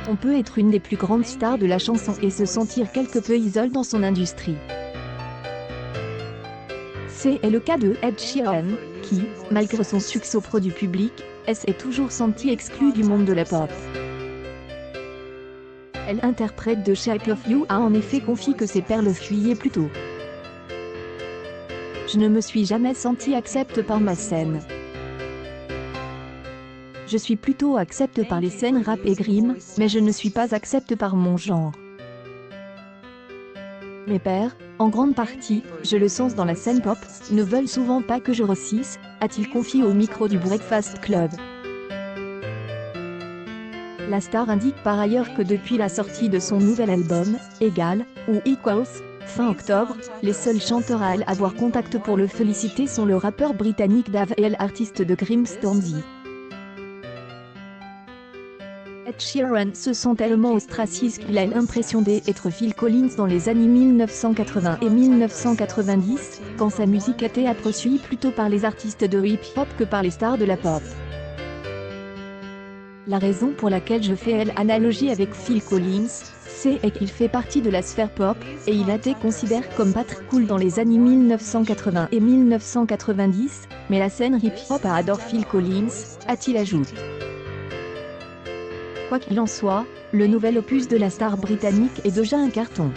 On peut être une des plus grandes stars de la chanson et se sentir quelque peu isolé dans son industrie. C'est le cas de Ed Sheeran, qui, malgré son succès auprès du public, s'est toujours senti exclu du monde de la pop. L'interprète de Shape of You a en effet confié que ses pairs le fuyaient plutôt. Je ne me suis jamais senti acceptée par ma scène. Je suis plutôt acceptée par les scènes rap et grime, mais je ne suis pas acceptée par mon genre. Mes pairs, en grande partie, je le sens dans la scène pop, ne veulent souvent pas que je réussisse, a-t-il confié au micro du Breakfast Club. La star indique par ailleurs que depuis la sortie de son nouvel album, Egal, ou Equals, fin octobre, les seuls chanteurs à avoir contact pour le féliciter sont le rappeur britannique Dave et l'artiste de Grime Stormzy. Ed Sheeran se sent tellement ostracisé qu'il a l'impression d'être Phil Collins dans les années 1980 et 1990, quand sa musique a été appréciée plutôt par les artistes de hip-hop que par les stars de la pop. La raison pour laquelle je fais l'analogie avec Phil Collins, c'est qu'il fait partie de la sphère pop, et il a été considéré comme pas très cool dans les années 1980 et 1990, mais la scène hip-hop adore Phil Collins, a-t-il ajouté. Quoi qu'il en soit, le nouvel opus de la star britannique est déjà un carton.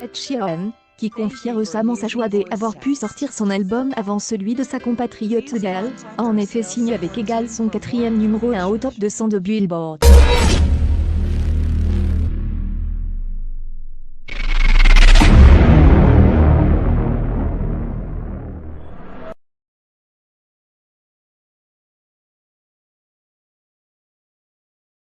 Ed Sheeran, qui confie récemment sa joie d'avoir pu sortir son album avant celui de sa compatriote Adele, a en effet signé avec Egal son 4e numéro 1 au top 200 de Billboard.